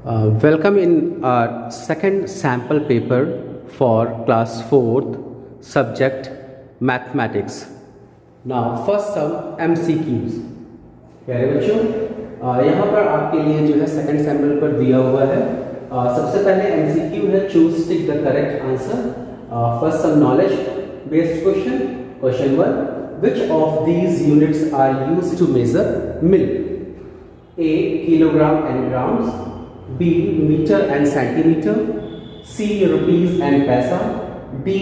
Welcome in our second sample paper for class 4th subject mathematics. Now first sum MCQs. प्यारे बच्चों, यहाँ पर आपके लिए जो है सेकंड सैम्पल पर दिया हुआ है। सबसे पहले MCQ है, choose tick the correct answer. First some knowledge based question. Question 1, which of these units are used to measure milk? A, kilogram and grams, B, meter and centimeter, C, rupees and पैसा, D,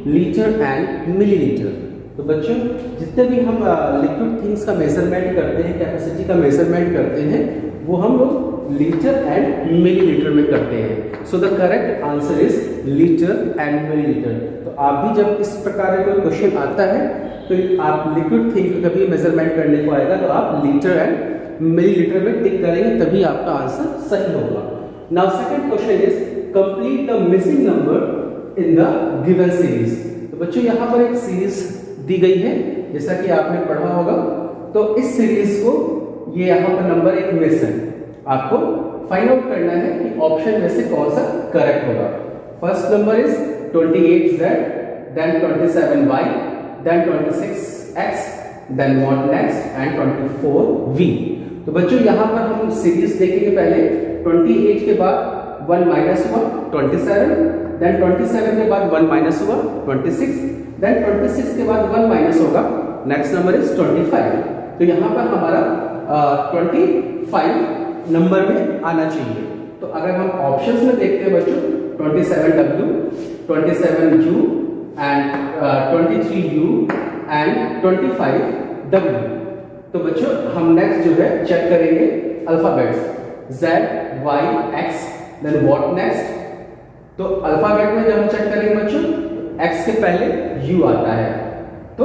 liter and milliliter। तो बच्चों, जितने भी हम liquid things का measurement करते हैं, capacity का मेजरमेंट करते हैं, वो हम लोग लीटर एंड मिलीलीटर में करते हैं। सो the correct answer is litre and millilitre. तो आप भी जब इस प्रकार का क्वेश्चन आता है तो आप लिक्विड थिंग का कभी मेजरमेंट करने को आएगा तो आप लीटर एंड मिलीलीटर में टिक करेंगे, तभी आपका आंसर सही होगा। Now second question is complete the missing number in the given series. तो बच्चों, यहाँ पर एक सीरीज दी गई है, जैसा कि आपने पढ़ा होगा। तो इस सीरीज को ये यहाँ पर नंबर एक मिस है, आपको फाइंड आउट करना है कि ऑप्शन में से कौन सा करेक्ट होगा। First number is 28z, then 27y, then 26x, then what next and 24v। तो बच्चों, यहाँ पर हम सीरीज देखेंगे। पहले 28 के बाद 1 माइनस हुआ 27, देन 27 के बाद 1 माइनस हुआ 26, देन 26 के बाद 1 माइनस होगा, नेक्स्ट नंबर इज 25। तो यहाँ पर हमारा 25 नंबर में आना चाहिए। तो अगर हम ऑप्शंस में देखते हैं बच्चों, 27w, 27u and 23u and 25w। तो बच्चों, हम नेक्स्ट जो है चेक करेंगे alphabets z, y, x, then what next. तो अल्फाबेट में जब हम चेक करेंगे बच्चों, x के पहले u आता है, तो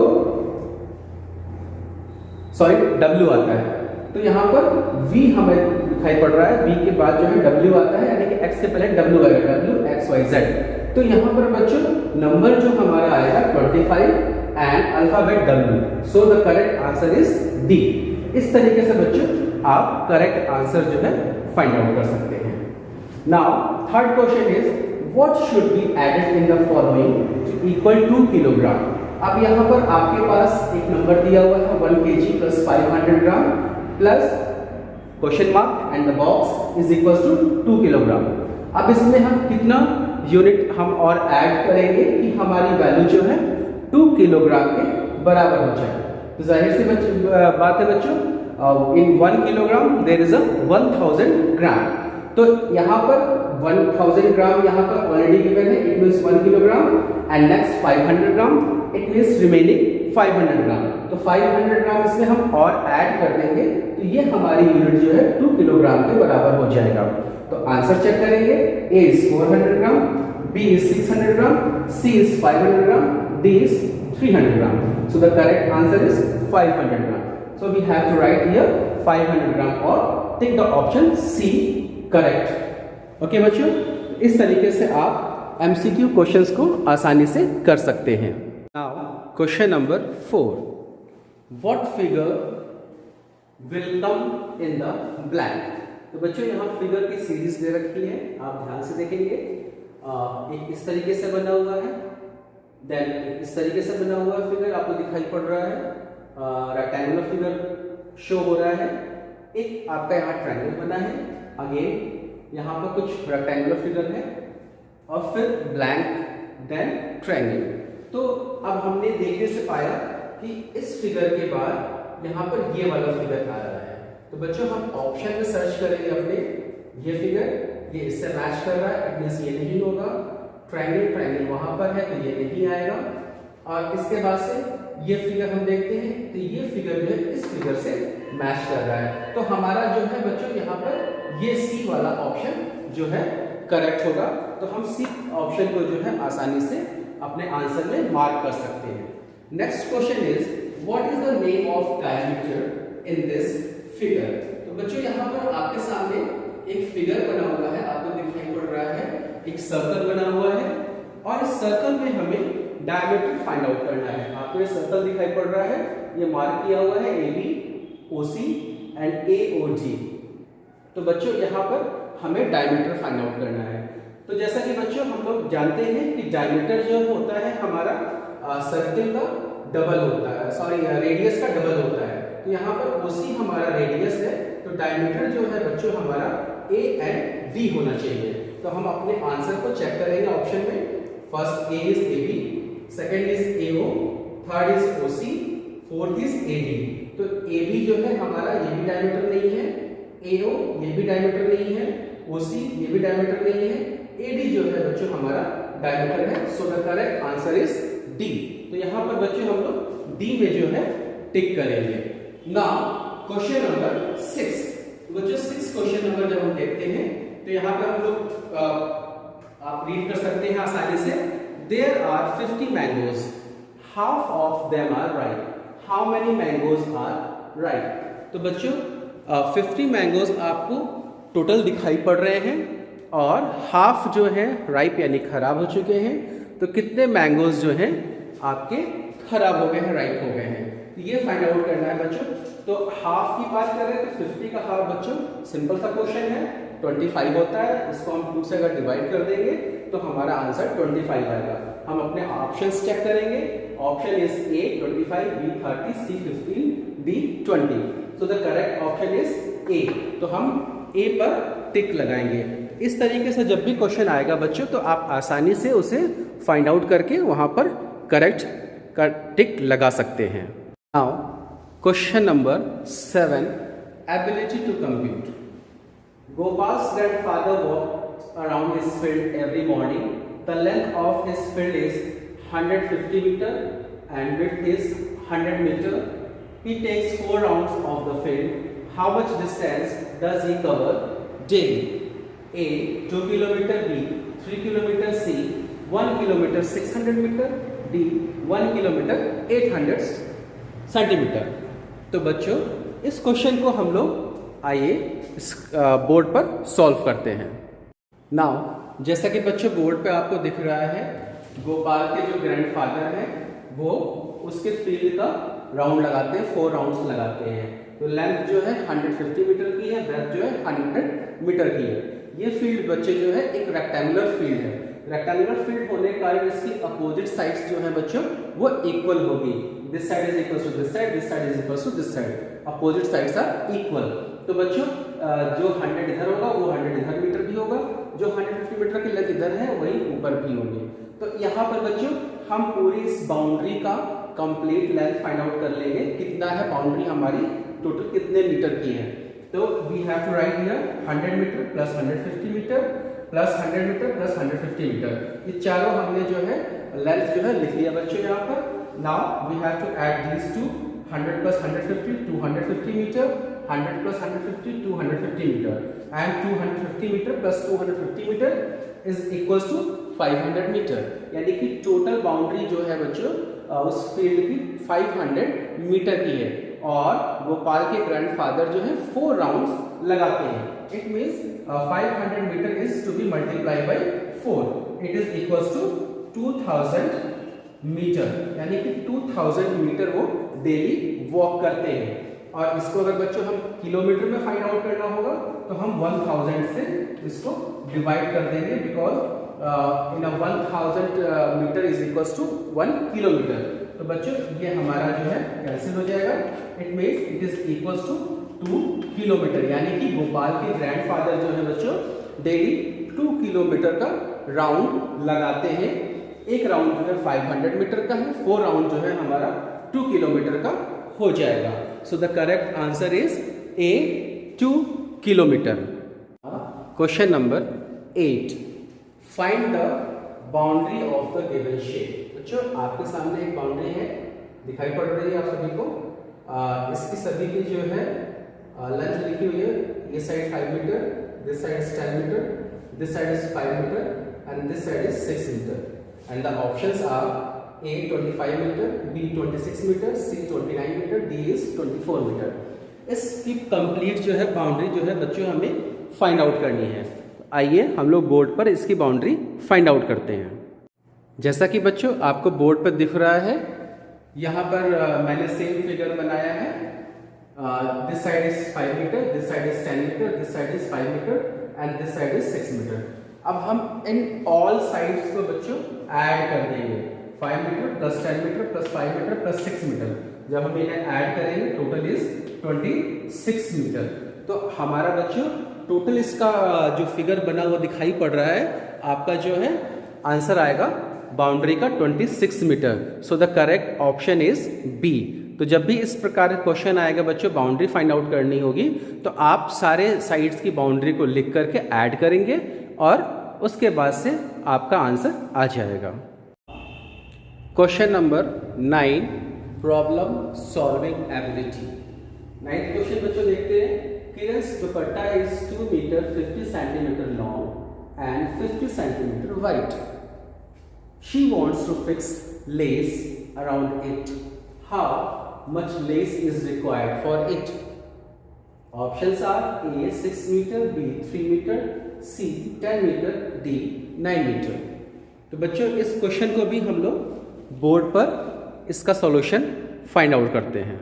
सॉरी w आता है। तो यहाँ पर v हमें दिखाई पड़ रहा है, v के बाद जो है w आता है, यानी कि x के पहले w आएगा, w x y z। तो यहाँ पर बच्चों नंबर जो हमारा आएगा 25 and alphabet w। So the correct answer is D. इस तरीके से बच्चों आप करेक्ट आंसर जो है फाइंड आउट कर सकते हैं। Now third question is what should be added in the following to equal 2 kilogram. अब यहाँ पर आपके पास एक नंबर दिया हुआ है 1 kg plus 500 gram plus question mark and the box is equal to 2 kilogram. अब इसमें हम कितना यूनिट हम और ऐड करेंगे कि हमारी वैल्यू जो है 2 किलोग्राम के बराबर हो जाए। तो जाहिर सी बात है बच्चों, इन 1 किलोग्राम देयर इज अ 1000 ग्राम। तो यहाँ पर 1000 ग्राम यहाँ पर ऑलरेडी गिवन है, it means 1 kilogram and next 500 gram, it means remaining 500 ग्राम। तो 500 ग्राम इसमें हम और ऐड कर देंगे, तो ये हमारी यूनिट जो है 2 किलोग्राम के बराबर हो जाएगा। तो आंसर चेक करेंगे, A is 400 gram, B is 600 gram, C is 500 gram, D is 300 gram. So the correct answer is 500 gram. So we have to write here 500 ग्राम और take the option C correct। Okay बच्चों, इस तरीके से आप MCQ questions को आसानी से कर सकते हैं। Now question number 4, what figure will come in the blank। तो बच्चों, यहाँ फिगर की सीरीज दे रखी है, आप ध्यान से देखेंगे। एक इस तरीके से बना हुआ है, देन इस तरीके से बना हुआ फिगर आपको दिखाई पड़ रहा है, रेक्टेंगुलर फिगर शो हो रहा है। एक आपका यहाँ ट्रायंगल बना है, अगेन यहाँ पर कुछ रेक्टेंगुलर फिगर है और फिर ब्लैंक, देन ट्रायंगल। तो अब हमने देखने से पाया कि इस फिगर के बाद यहाँ पर ये वाला फिगर आ रहा है। तो बच्चों, हम ऑप्शन में सर्च करेंगे अपने, ये फिगर ये इससे मैच कर रहा है, इट मींस ये नहीं होगा। ट्रायंगल वहां पर है तो ये नहीं आएगा। और इसके बाद से ये फिगर हम देखते हैं, तो ये फिगर जो है इस फिगर से मैच कर रहा है। तो हमारा जो है बच्चों यहाँ पर ये सी वाला ऑप्शन जो है करेक्ट होगा। तो हम सी ऑप्शन को जो है आसानी से अपने आंसर में मार्क कर सकते हैं। Next question is what is the name of diameter in this figure. तो बच्चों, यहाँ पर आपके सामने एक फिगर बना हुआ है, आपको दिखाई पड़ रहा है, एक सर्कल बना हुआ है और इस सर्कल में हमें डायमीटर फाइंड आउट करना है। आपको ये सर्कल दिखाई पड़ रहा है, ये मार्क किया हुआ है AB, OC एंड AOD। तो बच्चों, यहाँ पर हमें डायमीटर फाइंड आउट करना है। तो जैसा कि बच्चों हम लोग जानते हैं कि डायमीटर जो होता है हमारा सर्किल का डबल होता है, सॉरी रेडियस का डबल होता है। तो यहाँ पर ओसी हमारा रेडियस है, तो डायमीटर जो है बच्चों हमारा ए एंड डी होना चाहिए। तो हम अपने आंसर को चेक करेंगे ऑप्शन में। First A is A B, second is A O, third is O C, fourth is A D. तो ए बी जो है हमारा ये भी डायमीटर नहीं है, ए ओ ये भी डायमीटर नहीं है, ओ सी ये भी डायमीटर नहीं है, ए डी जो है बच्चों हमारा डायमीटर है। सो the correct answer is D. तो यहाँ पर बच्चों हम लोग डी में जो है टिक करेंगे। Now question number 6। बच्चों 6 क्वेश्चन नंबर जब हम देखते हैं तो यहाँ पर हम लोग आप रीड कर सकते हैं आसानी से। There are 50 mangoes. Half of them are ripe. How many mangoes are ripe? तो बच्चों 50 मैंगोज आपको टोटल दिखाई पड़ रहे हैं और हाफ जो है राइप यानी खराब हो चुके हैं। तो कितने मैंगोज जो हैं आपके खराब हो गए हैं, राइप हो गए हैं, ये फाइंड आउट करना है बच्चों। तो हाफ की बात करें तो 50 का हाफ बच्चों सिंपल सा क्वेश्चन है, 25 होता है। इसको हम 2 से अगर डिवाइड कर देंगे तो हमारा आंसर 25 आएगा। हम अपने ऑप्शंस चेक करेंगे। Option is A 25, B 30, C 15, D 20। So the correct option is A. तो हम ए पर टिक लगाएंगे। इस तरीके से जब भी क्वेश्चन आएगा बच्चों तो आप आसानी से उसे फाइंड आउट करके वहां पर करेक्ट टिक लगा सकते हैं। Now question number 7, ability to compute. Gopal's grandfather walked around his field every morning. The length of his field is 150 meter and width is 100 meter. He takes 4 rounds of the field. How much distance does he cover daily? A 2 kilometer, B 3 kilometer, C 1 kilometer 600 meter, D 1 kilometer 800 centimetre. तो बच्चों इस question को हम लोग आइए इस board पर solve करते हैं। नाउ जैसा कि बच्चों बोर्ड पे आपको दिख रहा है, गोपाल के जो ग्रैंडफादर हैं वो उसके फील्ड का राउंड लगाते हैं, 4 राउंड्स लगाते हैं। तो लेंथ जो है 150 मीटर की है, ब्रेथ जो है 100 मीटर की है। ये फील्ड बच्चे जो है एक रेक्टेंगुलर फील्ड है। रेक्टेंगुलर फील्ड होने के कारण इसकी अपोजिट साइड्स जो है बच्चों वो इक्वल होगी। This side is equal to this side, this side is equal to this side, opposite sides are equal. तो बच्चों जो 100 इधर होगा वो 100 इधर मीटर भी होगा, जो 150 मीटर की लेंथ इधर है वही ऊपर भी होगी। तो यहाँ पर बच्चों हम पूरी इस बाउंड्री का कंप्लीट लेंथ फाइंड आउट कर लेंगे, कितना है बाउंड्री हमारी, टोटल कितने मीटर की है। तो we have to write here 100 metre plus 150 metre plus 100 metre plus 150 metre. ये चारों हमने जो है लेंथ जो है लिख लिया बच्चों यहाँ पर। Now we have to add these to 100 plus 150 250 metre, 100 plus 150 250 meter, and 250 meter plus 250 meter is equals to 500 meter। यानी कि टोटल बाउंड्री जो है बच्चों उस फील्ड की 500 मीटर की है। और गोपाल के ग्रैंडफादर जो है 4 राउंड्स लगाते हैं। It means 500 metre is to be multiply by 4, it is equals to 2000 metre. यानी कि 2000 मीटर वो डेली वॉक करते हैं। और इसको अगर बच्चों हम किलोमीटर में फाइंड आउट करना होगा तो हम 1000 से इसको डिवाइड कर देंगे, because in 1000 metre is equals to 1 kilometre. तो बच्चों ये हमारा जो है कैंसिल हो जाएगा। It means it is equals to 2 kilometre. यानी कि गोपाल के ग्रैंडफादर जो है बच्चों डेली 2 किलोमीटर का राउंड लगाते हैं। एक राउंड जो है 500 मीटर का है, 4 राउंड जो है हमारा 2 किलोमीटर का हो जाएगा। So the correct answer is A 2 kilometer। Question number 8, find the boundary of the given shape। बच्चों आपके सामने एक बाउंड्री है, दिखाई पड़ रही है आप सभी को। इसकी सभी की जो है लेंथ लिखी हुई है। ये side 5 metre, this side is 10 metre, this side is 5 metre and this side is 6 metre. And the options are A 25 metre, B 26 metre, C 29 metre, D is 24 metre. इसकी कंप्लीट जो है बाउंड्री जो है बच्चों हमें फाइंड आउट करनी है। आइए हम लोग बोर्ड पर इसकी बाउंड्री फाइंड आउट करते हैं। जैसा कि बच्चों आपको बोर्ड पर दिख रहा है, यहाँ पर मैंने सेम फिगर बनाया है। This side is 5 metre, this side is 10 metre, this side is 5 metre and this side is 6 metre. अब हम इन ऑल साइड्स को बच्चों ऐड कर देंगे, 5 metre plus 10 metre plus 5 metre plus 6 metre. जब हम इन्हें ऐड करेंगे टोटल इज 26 मीटर। तो हमारा बच्चों टोटल इसका जो फिगर बना हुआ दिखाई पड़ रहा है, आपका जो है आंसर आएगा बाउंड्री का 26 metre. So the correct option is B. तो जब भी इस प्रकार क्वेश्चन आएगा बच्चों, बाउंड्री फाइंड आउट करनी होगी, तो आप सारे साइड्स की बाउंड्री को लिख करके ऐड करेंगे और उसके बाद से आपका आंसर आ जाएगा। Question number 9, problem solving ability. 9th question बच्चों देखते हैं। किरण's दुपट्टा is 2 meter 50 centimeter long and 50 centimeter wide. She wants to fix lace around it. How much lace is required for it? Options are A 6 meter, B 3 meter, C 10 meter, D 9 meter. तो बच्चों इस question को भी हम लोग board पर इसका solution find out करते हैं।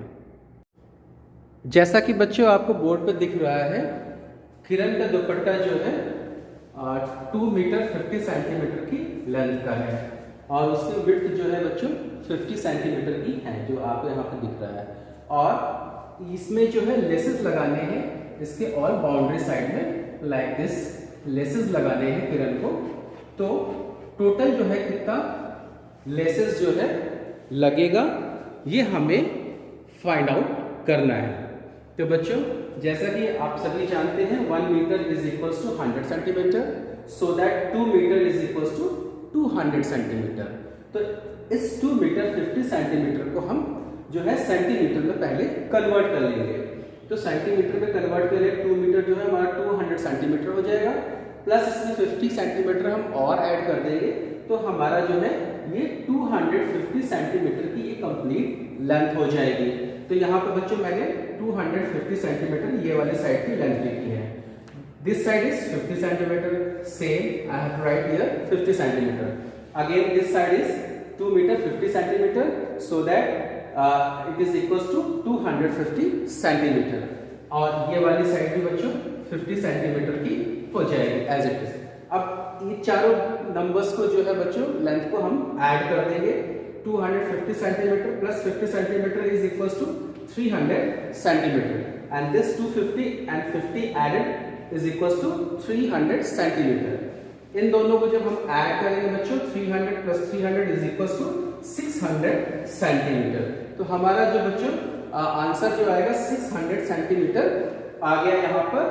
जैसा कि बच्चों आपको बोर्ड पर दिख रहा है, किरण का दुपट्टा जो है 2 मीटर 50 सेंटीमीटर की लेंथ का है और उसकी विड्थ जो है बच्चों 50 सेंटीमीटर की है, जो आपको यहाँ पे दिख रहा है। और इसमें जो है लेसेस लगाने हैं इसके और बाउंड्री साइड में लाइक दिस लेसेस लगाने हैं किरण को। तो टोटल जो है कितना लेसेस जो है लगेगा, ये हमें फाइंड आउट करना है। तो बच्चों जैसा कि आप सभी जानते हैं 1 metre is equals to 100 centimetre, so that 2 metre is equals to 200 centimetre. तो इस 2 मीटर 50 सेंटीमीटर को हम जो है सेंटीमीटर में पहले कन्वर्ट कर लेंगे। तो सेंटीमीटर में कन्वर्ट करें 2 मीटर जो है हमारा 200 सेंटीमीटर हो जाएगा, प्लस इसमें 50 सेंटीमीटर हम और ऐड कर देंगे, तो हमारा जो है ये 250 सेंटीमीटर की ये कंप्लीट लेंथ हो जाएगी। तो यहाँ पर बच्चों मैंने 250 सेंटीमीटर ये वाली साइड की लेंथ लिखी है। This side is 50 centimetre, same I have to write here 50 centimetre. Again this side is 2 metre 50 centimetre, so that it is equals to 250 centimetre. और ये वाली साइड भी बच्चों 50 सेंटीमीटर की हो जाएगी एज इट इज। अब ये चारों नंबर्स को जो है बच्चों लेंथ को हम ऐड कर देंगे। 250 centimetre plus 50 centimetre is equals to 300 centimetre and this 250 and 50 added is equals to 300 centimetre. इन दोनों को जब हम ऐड करेंगे बच्चों 300 plus 300 is equals to 600 centimetre. तो हमारा जो बच्चों आंसर जो आएगा 600 सेंटीमीटर आ गया। यहाँ पर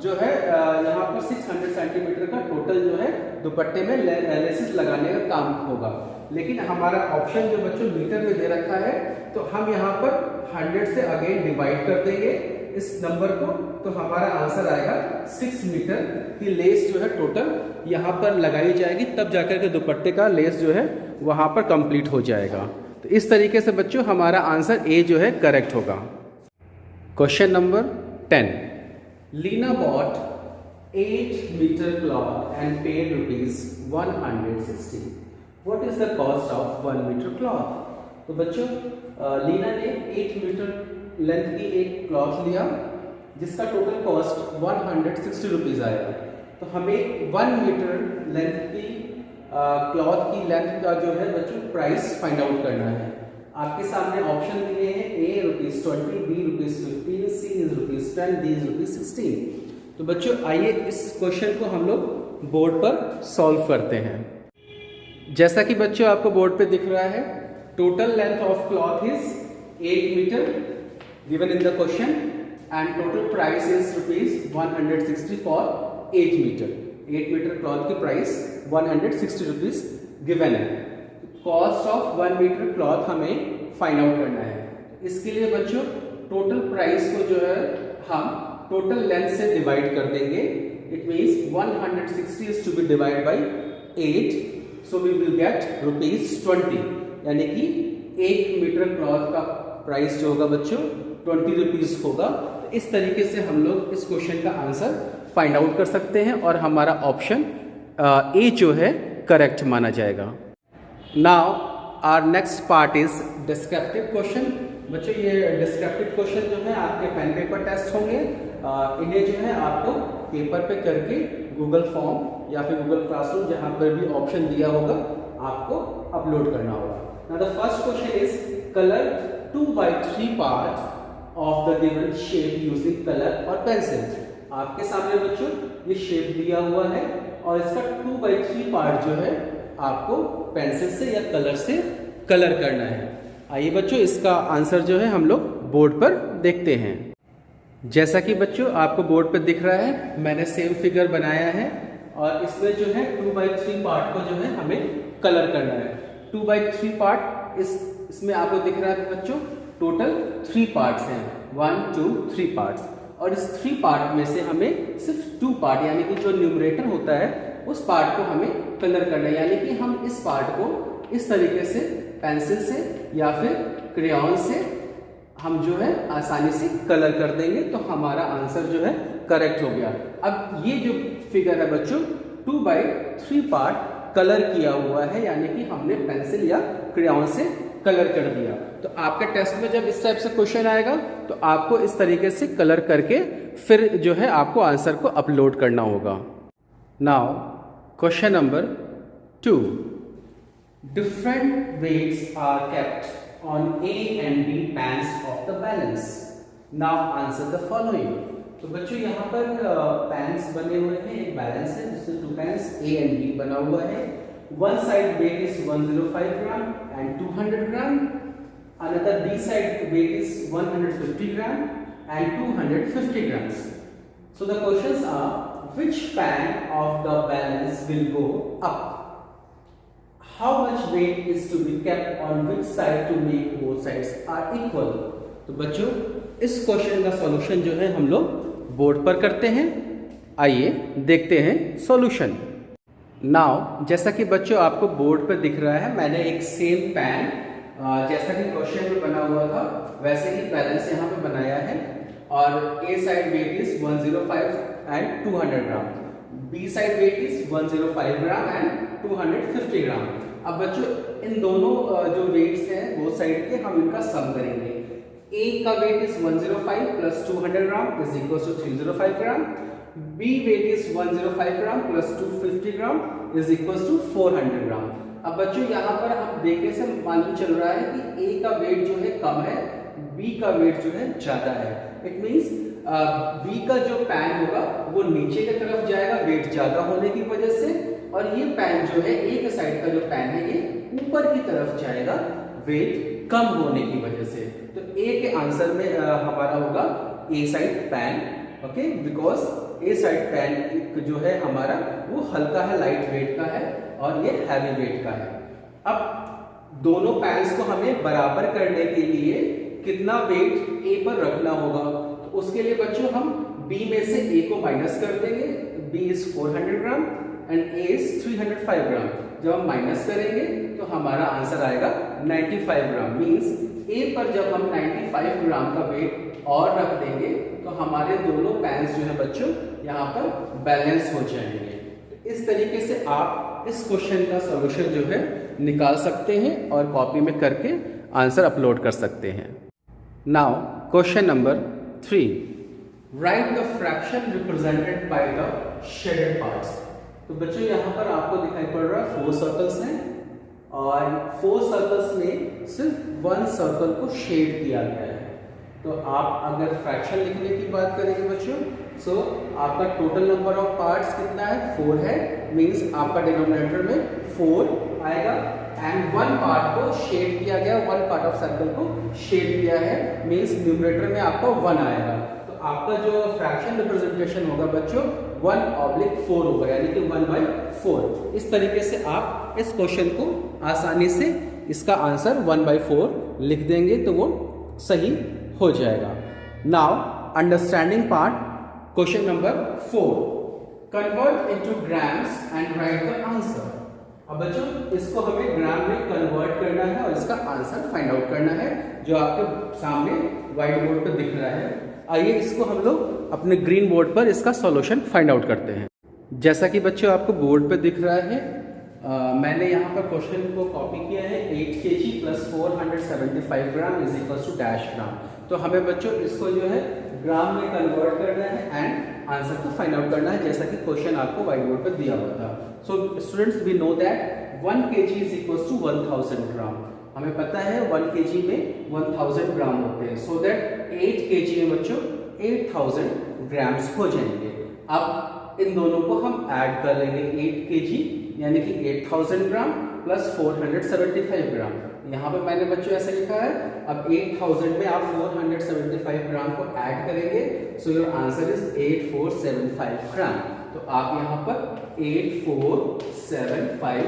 जो है यहाँ पर 600 सेंटीमीटर का टोटल जो है दुपट्टे में लेसेस लगाने का काम होगा। लेकिन हमारा ऑप्शन जो बच्चों मीटर में दे रखा है, तो हम यहाँ पर 100 से अगेन डिवाइड कर देंगे इस नंबर को, तो हमारा आंसर आएगा 6 मीटर की लेस जो है टोटल यहाँ पर लगाई जाएगी, तब जाकर के दुपट्टे का लेस जो है वहाँ पर कंप्लीट हो जाएगा। तो इस तरीके से बच्चों हमारा आंसर ए जो है करेक्ट होगा। Question number 10, Leena bought 8 metre cloth and paid ₹160। What is the cost of 1 metre cloth? तो बच्चों लीना ने 8 मीटर लेंथ की एक क्लॉथ लिया जिसका टोटल कॉस्ट 160 रुपीज़ आएगा। तो हमें 1 मीटर लेंथ की क्लॉथ की लेंथ का जो है बच्चों प्राइस फाइंड आउट करना है। आपके सामने ऑप्शन दिए हैं, A ₹20, B ₹15, C is ₹10, D is ₹16। तो बच्चों आइए इस क्वेश्चन को हम लोग बोर्ड पर सॉल्व करते हैं। जैसा कि बच्चों आपको बोर्ड पे दिख रहा है, total length of cloth is 8 metre given in the question and total price is ₹160 for 8 metre. 8 metre cloth की प्राइस 160 रुपीज गिवन है। कॉस्ट ऑफ 1 मीटर क्लॉथ हमें फाइंड आउट करना है। इसके लिए बच्चों टोटल प्राइस को जो है हम टोटल लेंथ से डिवाइड कर देंगे। It means 160 is to be divide by 8, so we will get ₹20, यानी कि 1 मीटर क्लॉथ का प्राइस जो होगा बच्चों 20 रुपीज होगा। तो इस तरीके से हम लोग इस क्वेश्चन का आंसर फाइंड आउट कर सकते हैं और हमारा ऑप्शन ए जो है करेक्ट माना जाएगा। Now our next part is descriptive question. बच्चों ये डिस्क्रिप्टिव क्वेश्चन जो है आपके पेन पेपर टेस्ट होंगे, इन्हें जो है आपको पेपर पे करके गूगल फॉर्म या फिर गूगल क्लासरूम जहाँ पर भी ऑप्शन दिया होगा आपको अपलोड करना होगा। Now the first question is colour 2/3 part of the given shape using colour और पेंसिल। आपके सामने बच्चों ये शेप दिया हुआ है और इसका 2/3 पार्ट जो है आपको पेंसिल से या कलर से कलर करना है। आइए बच्चों इसका आंसर जो है हम लोग बोर्ड पर देखते हैं। जैसा कि बच्चों आपको बोर्ड पर दिख रहा है, मैंने सेम फिगर बनाया है और इसमें जो है 2/3 पार्ट को जो है हमें कलर करना है। 2/3 पार्ट इसमें आपको दिख रहा है बच्चों टोटल 3 पार्ट्स हैं, 1 2 3 पार्ट्स, और इस 3 पार्ट में से हमें सिर्फ 2 पार्ट यानी कि जो न्यूमरेटर होता है उस पार्ट को हमें कलर करना है। यानी कि हम इस पार्ट को इस तरीके से पेंसिल से या फिर क्रेयॉन से हम जो है आसानी से कलर कर देंगे तो हमारा आंसर जो है करेक्ट हो गया। अब ये जो फिगर है बच्चों 2/3 पार्ट कलर किया हुआ है, यानी कि हमने पेंसिल या क्रेयॉन से कलर कर दिया। तो आपके टेस्ट में जब इस टाइप से क्वेश्चन आएगा तो आपको इस तरीके से कलर करके फिर जो है आपको आंसर को अपलोड करना होगा। Now question number 2, different weights are kept on A and B pans of the balance. Now answer the following. तो बच्चों यहाँ पर पैंस बने हुए हैं, एक बैलेंस है जिसमें 2 पैंस A and B बना हुआ है। One side weight is 105 gram and 200 gram. Another B side weight is 150 gram and 250 grams. So the questions are, which pan of the balance will go up? How much weight is to be kept on which side to make both sides are equal? तो बच्चों इस question का solution जो है हम लोग board पर करते हैं। आइए देखते हैं सॉल्यूशन। नाउ जैसा कि बच्चों आपको बोर्ड पर दिख रहा है, मैंने एक सेम पैन जैसा कि क्वेश्चन में बना हुआ था वैसे ही बैलेंस यहाँ पे बनाया है और A side weight is 105 and 200 gram, B side weight is 105 gram and 250 gram. अब बच्चों इन दोनों जो वेट्स हैं बोथ साइड के हम इनका सम करेंगे। A का weight is 105 plus 200 gram is equal to 305 gram, B weight is 105 gram plus 250 gram is equal to 400 gram. अब बच्चों यहाँ पर हम देखने से मालूम चल रहा है कि A का वेट जो है कम है, B का वेट जो है ज्यादा है। इट मींस B का जो पैन होगा वो नीचे की तरफ जाएगा वेट ज्यादा होने की वजह से, और ये पैन जो है A के साइड का जो पैन है ये ऊपर की तरफ जाएगा वेट कम होने की वजह से। तो A के आंसर में हमारा होगा A side pan, okay, because A side pan जो है हमारा वो हल्का है, लाइट वेट का है और ये हैवी वेट का है। अब दोनों पैन्स को हमें बराबर करने के लिए कितना वेट A पर रखना होगा, तो उसके लिए बच्चों हम B में से A को माइनस कर देंगे। B is 400 gram and A is 305 ग्राम। जब हम माइनस करेंगे तो हमारा आंसर आएगा 95 ग्राम। मींस A पर जब हम 95 ग्राम का वेट और रख देंगे तो हमारे दोनों पैन्स जो है बच्चों यहाँ पर बैलेंस हो जाएंगे। इस तरीके से आप इस क्वेश्चन का सॉल्यूशन जो है निकाल सकते हैं और कॉपी में करके आंसर अपलोड कर सकते हैं। Now question number 3, right the fraction represented by the shaded parts. तो बच्चों यहाँ पर आपको दिखाई पड़ रहा है 4 सर्कल्स हैं और 4 सर्कल्स में सिर्फ 1 सर्कल को शेड किया गया है। तो आप अगर फ्रैक्शन लिखने की बात करेंगे बच्चों, सो आपका टोटल नंबर ऑफ पार्ट्स कितना है, 4 है। मींस आपका डिनोमिनेटर में 4 आएगा एंड 1 पार्ट को शेड किया गया, 1 पार्ट ऑफ सर्कल को शेड किया है, मींस न्यूमरेटर में आपका 1 आएगा। तो आपका जो फ्रैक्शन रिप्रेजेंटेशन होगा बच्चों 1/4 होगा, यानी कि 1/4। इस तरीके से आप इस क्वेश्चन को आसानी से इसका आंसर 1/4 लिख देंगे तो वो सही हो जाएगा। Now understanding part, question number 4, convert into grams and right the answer. अब बच्चों इसको हमें ग्राम में कन्वर्ट करना है और इसका आंसर फाइंड आउट करना है जो आपके सामने व्हाइट बोर्ड पर दिख रहा है। आइए इसको हम लोग अपने ग्रीन बोर्ड पर इसका सॉल्यूशन फाइंड आउट करते हैं। जैसा कि बच्चों आपको बोर्ड पे दिख रहा है मैंने यहाँ पर क्वेश्चन को कॉपी किया है 8 kg plus 475 gram is equal to dash gram. तो हमें बच्चों इसको जो है ग्राम में कन्वर्ट करना है एंड आंसर को फाइंड आउट करना है, जैसा कि क्वेश्चन आपको व्हाइट बोर्ड पर दिया हुआ था। So students we know that 1 kg is equal to 1000 gram. हमें पता है 1 kg में 1000 ग्राम होते हैं। सो दैट 8 kg में बच्चों 8000 ग्राम्स हो जाएंगे। अब इन दोनों को हम ऐड कर लेंगे, 8 kg यानी कि 8000 ग्राम प्लस 475 ग्राम। यहाँ पे मैंने बच्चों ऐसा लिखा है। अब 8000 में आप 475 ग्राम को ऐड करेंगे, सो योर आंसर इज 8475 ग्राम। तो आप यहाँ पर 8475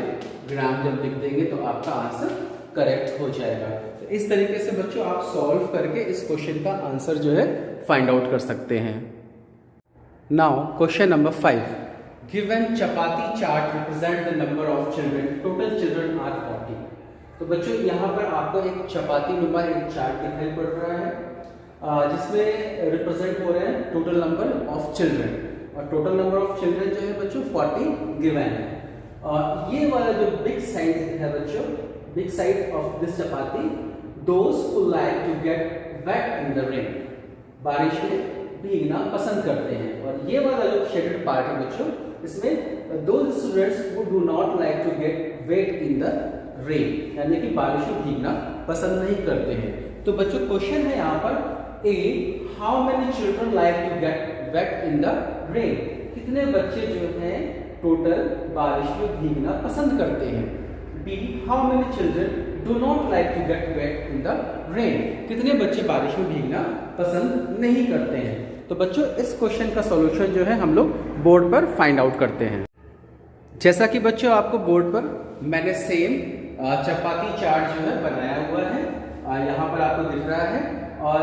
ग्राम जब लिख देंगे तो आपका आंसर करेक्ट हो जाएगा। तो इस तरीके से बच्चों आप सॉल्व करके इस क्वेश्चन का आंसर जो है फाइंड आउट कर सकते हैं। Now question number 5, given chapati chart represent the number of children, total children are 40। तो बच्चों यहाँ पर आपको एक चपाती नुमा एक चार्ट दिखाई पड़ रहा है जिसमें रिप्रेजेंट हो रहे हैं टोटल नंबर ऑफ चिल्ड्रन, और टोटल नंबर ऑफ चिल्ड्रन जो है बच्चों 40 गिवन है। और ये वाला जो बिग साइड है बच्चों, big side of this chapati, those who like to get wet in the rain, बारिश में भीगना पसंद करते हैं। और ये वाला जो शेडेड पार्ट है बच्चों, इसमें those students who do not like to get wet in the rain, यानी कि बारिश में भीगना पसंद नहीं करते हैं। तो बच्चों क्वेश्चन है यहाँ पर A, how many children like to get wet in the rain, कितने बच्चे जो हैं टोटल बारिश में भीगना पसंद करते हैं। B, how many children do not like to get wet in the rain, कितने बच्चे बारिश में भीगना पसंद नहीं करते हैं। तो बच्चों इस क्वेश्चन का सॉल्यूशन जो है हम लोग बोर्ड पर फाइंड आउट करते हैं। जैसा कि बच्चों आपको बोर्ड पर मैंने सेम चपाती चार्ट जो है बनाया हुआ है, यहाँ पर आपको दिख रहा है। और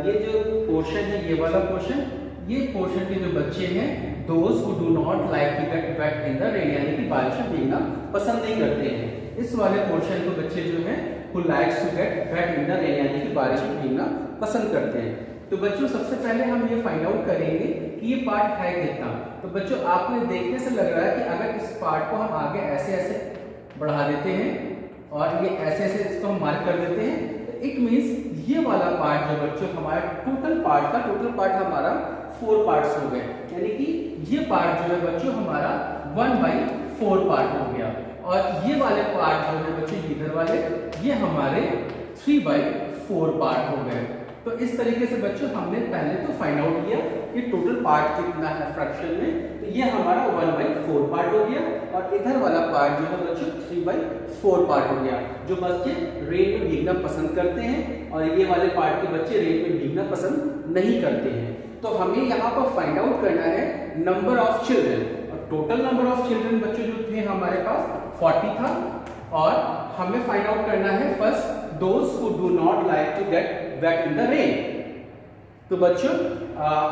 ये जो पोर्शन है, ये वाला पोर्शन, ये पोर्शन के जो बच्चे हैं those who do not like to get wet in the rain, यानी कि बारिश में भीगना पसंद नहीं करते हैं। इस वाले पोर्शन के बच्चे जो हैं who likes to get wet in the rain, यानी कि बारिश में भीगना पसंद करते हैं। तो बच्चों सबसे पहले हम ये फाइंड आउट करेंगे कि ये पार्ट है कितना। तो बच्चों आपको देखने से लग रहा है कि अगर इस पार्ट को हम आगे ऐसे ऐसे बढ़ा देते हैं और ये ऐसे ऐसे इसको हम मार्क कर देते हैं, तो इट मीन्स ये वाला पार्ट जो बच्चों हमारा टोटल पार्ट हमारा 4 पार्ट्स हो गए, यानी कि ये पार्ट जो है बच्चों हमारा 1/4 पार्ट हो गया। और ये वाले पार्ट जो है बच्चों इधर वाले, ये हमारे 3/4 पार्ट हो गए। तो इस तरीके से बच्चों हमने पहले तो फाइंड आउट किया कि टोटल पार्ट कितना है फ्रैक्शन में, तो ये हमारा 1/4 पार्ट हो गया। और इधर वाला पार्ट जो है बच्चों 3/4 पार्ट हो गया। जो बच्चे रेन में भीगना पसंद करते हैं और ये वाले पार्ट के बच्चे रेन में भीगना पसंद नहीं करते हैं। तो हमें यहाँ पर फाइंड आउट करना है नंबर ऑफ चिल्ड्रन, और टोटल नंबर ऑफ चिल्ड्रन बच्चों जो थे हमारे पास 40 था। और हमें फाइंड आउट करना है first those who do not like to get wet in the rain. तो बच्चों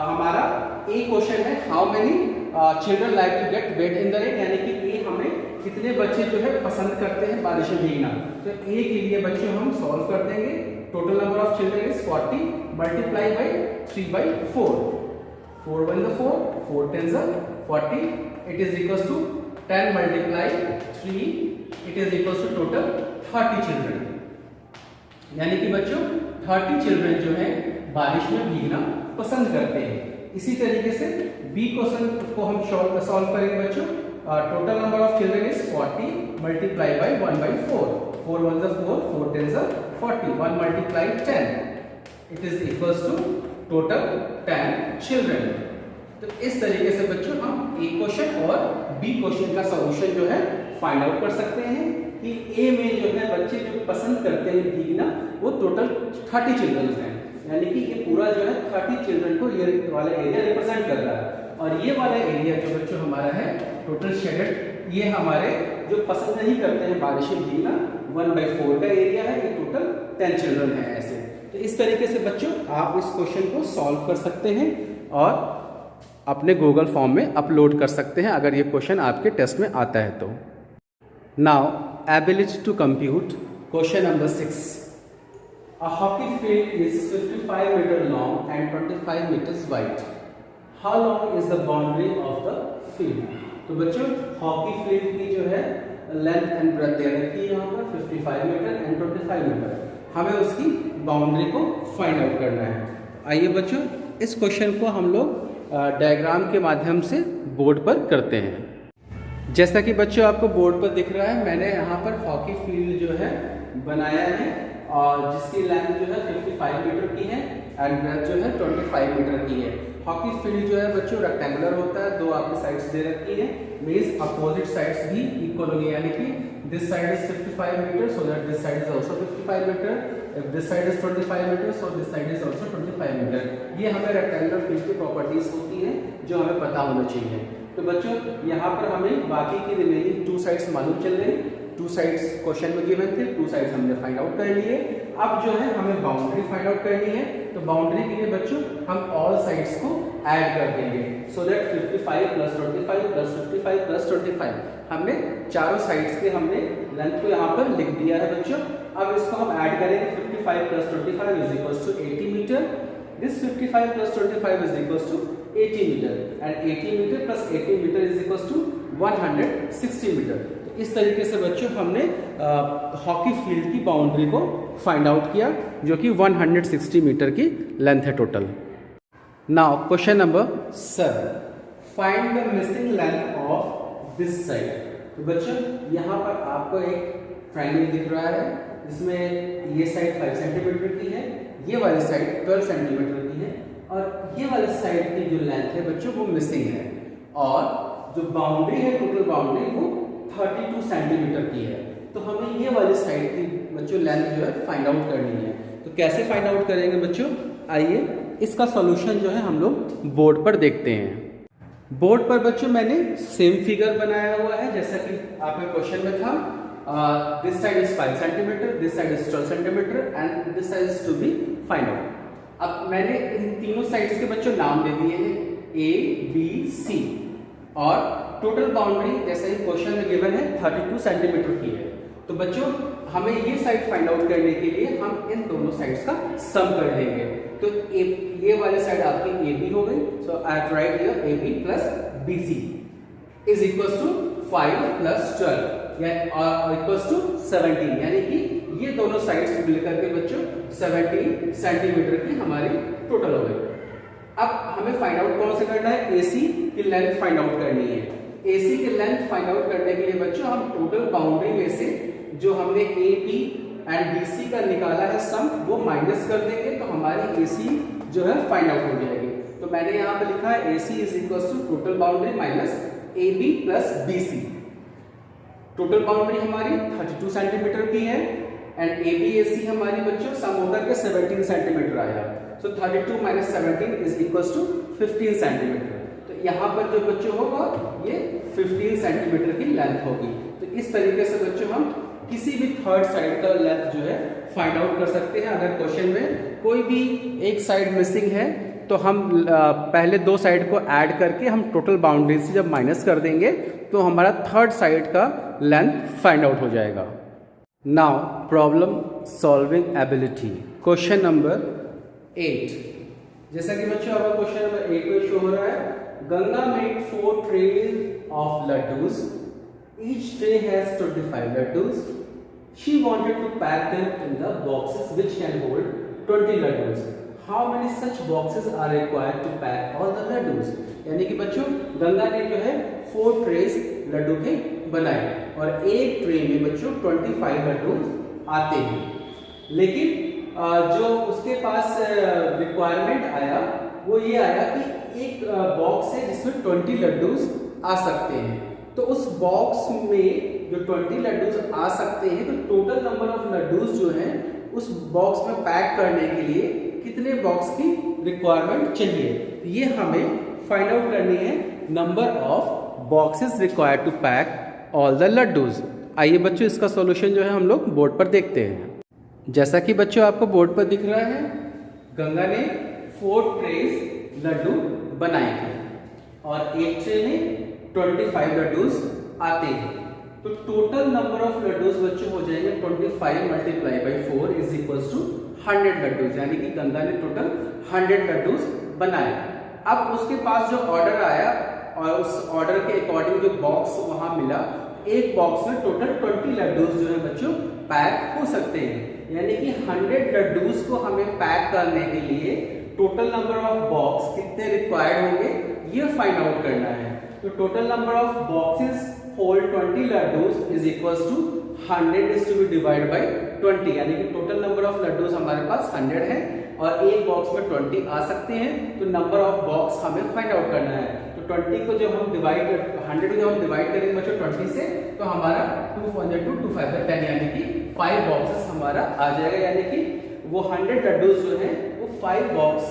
हमारा ए क्वेश्चन है how many children like to get wet in the rain, यानी कि ए हमें कितने बच्चे जो है पसंद करते हैं बारिश में भीगना। तो ए के लिए बच्चों हम सॉल्व कर देंगे। Total number of children is 40 multiply by 3/4, 4 1 4, 4 10 40, it is equal to 10 multiply 3, it is equal to total 30 children, यानी कि बच्चों 30 चिल्ड्रन जो है बारिश में भीगना पसंद करते हैं। इसी तरीके से बी क्वेश्चन को हम सॉल्व करेंगे बच्चों। Total number of children is 40 multiply by 1/4, 4 1 4, 4 10 40, 1 multiply 10, it is equal to total 10 children. तो इस तरीके से बच्चों हम ए क्वेश्चन और बी क्वेश्चन का सॉल्यूशन जो है फाइंड आउट कर सकते हैं कि ए में जो है बच्चे जो पसंद करते हैं भीगना वो टोटल 30 चिल्ड्रन हैं, यानी कि ये पूरा जो है 30 चिल्ड्रन को ये वाला एरिया रिप्रेजेंट कर रहा है। और ये वाला एरिया जो बच्चों हमारा है टोटल शेडेड, ये हमारे जो पसंद नहीं करते हैं बारिश में भीगना 1/4 का एरिया है, ये टोटल 10 चिल्ड्रन है ऐसे। तो इस तरीके से बच्चों आप इस क्वेश्चन को सॉल्व कर सकते हैं और अपने गूगल फॉर्म में अपलोड कर सकते हैं अगर ये क्वेश्चन आपके टेस्ट में आता है तो। Now ability to compute question number 6। A hockey field is 55 meter long and 25 meters wide. How long is the boundary of the field? तो बच्चों हॉकी फील्ड की जो है लेंथ एंड ब्रेथ दे रखी है यहाँ पर 55 मीटर एंड 25 मीटर। हमें उसकी बाउंड्री को फाइंड आउट करना है। आइए बच्चों इस क्वेश्चन को हम लोग डायग्राम के माध्यम से बोर्ड पर करते हैं। जैसा कि बच्चों आपको बोर्ड पर दिख रहा है, मैंने यहाँ पर हॉकी फील्ड जो है बनाया है और जिसकी लेंथ जो है 55 मीटर की है एंड ब्रेथ जो है 25 मीटर की है। हॉकी फील्ड जो है बच्चों रेक्टेंगुलर होता है, दो आपकी साइड्स दे रखी है, मींस अपोजिट साइड्स भी इक्वल होगी, यानी कि this side is 55 metre so that this side is also 55 metre, if this side is 25 metre so this side is also 25 metre. ये हमें रेक्टेंगुलर फील्ड की प्रॉपर्टीज होती हैं जो हमें पता होना चाहिए। तो बच्चों यहाँ पर हमें बाकी की रिमेनिंग टू साइड्स मालूम चल रही, टू साइड्स क्वेश्चन में गिवन थे, टू साइड्स हमने फाइंड आउट कर लिए। अब जो है हमें बाउंड्री फाइंड आउट करनी है, तो बाउंड्री के लिए बच्चों हम ऑल साइड्स को ऐड कर देंगे so that 55 plus 25 plus 55 plus 25, हमने चारों साइड्स के हमने लेंथ को यहाँ पर लिख दिया है बच्चों। अब इसको हम ऐड करेंगे, 55 plus 25 is equals to 80 metre, this 55 plus 25 is equals to 80 metre and 80 metre plus 80 metre is equals to 160 metre. तो इस तरीके से बच्चों हमने हॉकी फील्ड की बाउंड्री को फाइंड आउट किया जो कि 160 मीटर की लेंथ है total. Now question number 7, find the missing length of this side. तो बच्चों यहाँ पर आपको एक ट्रायंगल दिख रहा है जिसमें ये साइड 5 सेंटीमीटर की है, ये वाली साइड 12 सेंटीमीटर की है और ये वाली साइड की जो लेंथ है बच्चों वो मिसिंग है और जो बाउंड्री है टोटल बाउंड्री वो 32 सेंटीमीटर की है। तो हमें ये वाली साइड की बच्चों लेंथ जो है फाइंड आउट करनी है। तो कैसे फाइंड आउट करेंगे बच्चों, आइए इसका सॉल्यूशन जो है हम लोग बोर्ड पर देखते हैं। बोर्ड पर बच्चों मैंने सेम फिगर बनाया हुआ है जैसा कि आपके क्वेश्चन में था। This side is 5 centimetre, this side is 12 centimetre and this side is to be find out. अब मैंने इन तीनों साइड्स के बच्चों नाम दे दिए हैं A, B, C और टोटल बाउंड्री जैसे ही क्वेश्चन में गिवन है 32 सेंटीमीटर की है। तो बच्चों हमें ये साइड फाइंड आउट करने के लिए हम इन दोनों साइड्स का सम कर लेंगे। तो ये वाली साइड आपकी AB हो गई, so I have write here AB plus BC is equals to 5 plus 12 equals to 17, यानी कि ये दोनों साइड्स मिलकर के बच्चों 17 सेंटीमीटर की हमारी टोटल हो गई। अब हमें फाइंड आउट कौन से करना है, AC की लेंथ फाइंड आउट करनी है। AC की लेंथ फाइंड आउट करने के लिए बच्चों हम टोटल बाउंड्री में से जो हमने AB एंड BC का निकाला है सम वो माइनस कर देंगे तो हमारी AC जो है फाइंड आउट हो जाएगी। तो मैंने यहाँ पे लिखा है AC is equals to total boundary minus AB plus BC। Total boundary हमारी 32 सेंटीमीटर की है एंड AB AC हमारी बच्चों सम होकर के 17 सेंटीमीटर आया। So 32 minus 17 is equals to 15 centimetre. तो यहाँ पर जो बच्चों होगा ये 15 सेंटीमीटर की लेंथ होगी। तो इस तरीके से बच्चों हम किसी भी थर्ड साइड का लेंथ जो है फाइंड आउट कर सकते हैं। अगर क्वेश्चन में कोई भी एक साइड मिसिंग है तो हम पहले दो साइड को ऐड करके हम टोटल बाउंड्री से जब माइनस कर देंगे तो हमारा थर्ड साइड का लेंथ फाइंड आउट हो जाएगा। Now problem solving ability, question number 8। जैसा कि बच्चों आपका क्वेश्चन नंबर 8 में शो हो रहा है, Ganga made 4 trays of laddus. Each tray has 25 laddus. She wanted to pack them in the boxes which can hold 20 laddus. How many such boxes are required to pack all the laddus? यानी कि बच्चों गंगा ने जो है 4 trays Laddu के बनाए और एक ट्रे में बच्चों 25 लड्डू आते हैं, लेकिन जो उसके पास रिक्वायरमेंट आया वो ये आया कि एक बॉक्स है जिसमें 20 लड्डूज आ सकते हैं। तो उस बॉक्स में जो 20 लड्डूज आ सकते हैं तो टोटल नंबर ऑफ लड्डूज जो हैं उस बॉक्स में पैक करने के लिए कितने बॉक्स की रिक्वायरमेंट चाहिए, ये हमें फाइंड आउट करनी है। Number of boxes required to pack all the laddoos. आइए बच्चों इसका सॉल्यूशन जो है हम लोग बोर्ड पर देखते हैं। जैसा कि बच्चों आपको बोर्ड पर दिख रहा है, गंगा ने 4 ट्रेस लड्डू बनाए थे और एक ट्रे में 25 लड्डूज आते हैं। तो टोटल नंबर ऑफ लड्डूज बच्चों हो जाएंगे 25 multiply by 4 is equals to 100 laddoos, यानी कि गंगा ने टोटल 100 लड्डूज बनाए। अब उसके पास जो ऑर्डर आया और उस ऑर्डर के अकॉर्डिंग जो बॉक्स वहां मिला, एक बॉक्स में टोटल 20 लड्डूस जो है बच्चों पैक हो सकते हैं। यानी कि 100 लड्डूस को हमें पैक करने के लिए टोटल नंबर ऑफ बॉक्स कितने रिक्वायर्ड होंगे ये फाइंड आउट करना है। तो total number of boxes hold 20 laddoos is equals to 100 is to be divide by 20, यानी कि टोटल नंबर ऑफ लड्डूस हमारे पास 100 है और एक बॉक्स में 20 आ सकते हैं। तो नंबर ऑफ बॉक्स हमें फाइंड आउट करना है। तो 20 को जब हम डिवाइड 100 को जब हम डिवाइड करेंगे बच्चों 20 से, तो हमारा 2 2 5 10 यानी कि 5 बॉक्सेस हमारा आ जाएगा। यानी कि वो 100 लड्डूस जो है वो 5 बॉक्स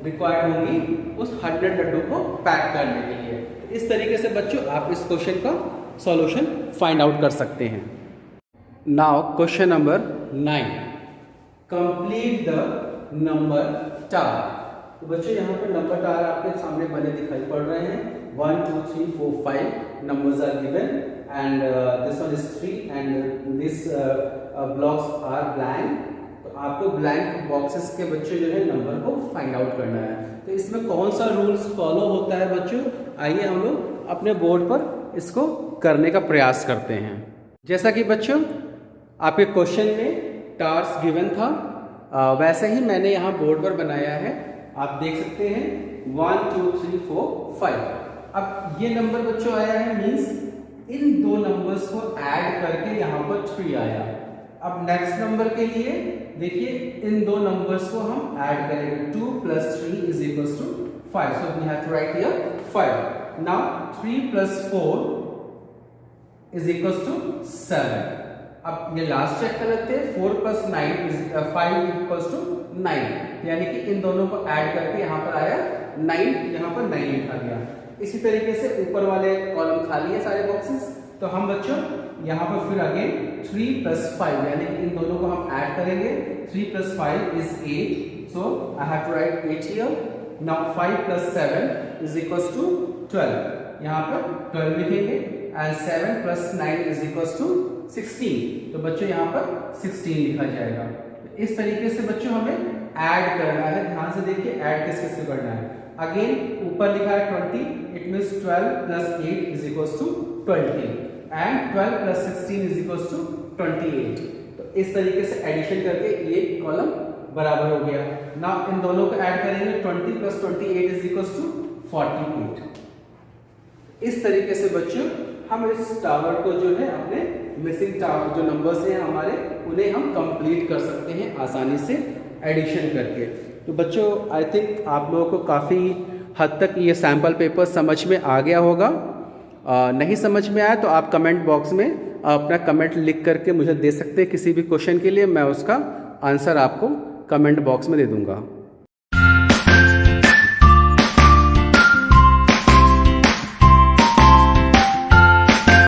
रिक्वायर्ड होंगी उस 100 लड्डू को पैक करने के लिए। इस तरीके से बच्चों आप इस क्वेश्चन का सॉल्यूशन फाइंड आउट कर सकते हैं। Now question number 9, complete the number tower. तो बच्चों यहाँ पर नंबर टार आपके सामने बने दिखाई पड़ रहे हैं। 1 2 3 4 5 numbers are given and this one is 3 and this blocks are blank। तो आपको ब्लैंक बॉक्सेस के बच्चे जो है नंबर को फाइंड आउट करना है। तो इसमें कौन सा रूल्स फॉलो होता है बच्चों, आइए हम लोग अपने बोर्ड पर इसको करने का प्रयास करते हैं। जैसा कि बच्चों आपके क्वेश्चन में टार्स गिवन था, वैसे ही मैंने यहाँ बोर्ड पर बनाया है। आप देख सकते हैं 1 2 3 4 5। अब ये नंबर बच्चों आया है, मीन्स इन दो नंबर्स को ऐड करके यहाँ पर 3 आया। अब नेक्स्ट नंबर के लिए देखिए इन दो नंबर्स को हम ऐड करेंगे। 2 + 3 is equals to 5, so we have to write here 5। Now 3 + 4 is equals to 7। अब ये लास्ट चेक कर लेते हैं। 4 + 9 इज 5 इक्वल्स टू 9, यानी कि इन दोनों को ऐड करके यहाँ पर आया 9, यहाँ पर 9 लिखा गया। इसी तरीके से ऊपर वाले कॉलम खाली है सारे बॉक्सेस। तो हम बच्चों यहाँ पर फिर अगेन 3 + 5 यानी कि इन दोनों को हम ऐड करेंगे। 3 + 5 is 8, so I have to write 8 here. Now 5 + 7 is equals to 12, यहाँ पर 12 लिखेंगे एंड 7 + 9 इज इक्वल्स टू 16। तो बच्चों यहाँ पर 16 लिखा जाएगा। तो इस तरीके से बच्चों हमें ऐड करना है। ध्यान से देखिए ऐड किस किस से करना है। अगेन ऊपर लिखा है 20, it means 12 + 8 is equals to 20 and 12 + 16 is equals to 28। तो इस तरीके से एडिशन करके ये कॉलम बराबर हो गया। नाउ इन दोनों को ऐड करेंगे 20 + 28 इज इक्वल्स टू 48। इस तरीके से बच्चों हम इस टावर को जो है अपने मिसिंग टावर जो नंबर्स हैं हमारे उन्हें हम कंप्लीट कर सकते हैं आसानी से एडिशन करके। तो बच्चों आई थिंक आप लोगों को काफ़ी हद तक ये सैम्पल पेपर समझ में आ गया होगा। नहीं समझ में आया तो आप कमेंट बॉक्स में अपना कमेंट लिख करके मुझे दे सकते हैं किसी भी क्वेश्चन के लिए। मैं उसका आंसर आपको कमेंट बॉक्स में दे दूंगा।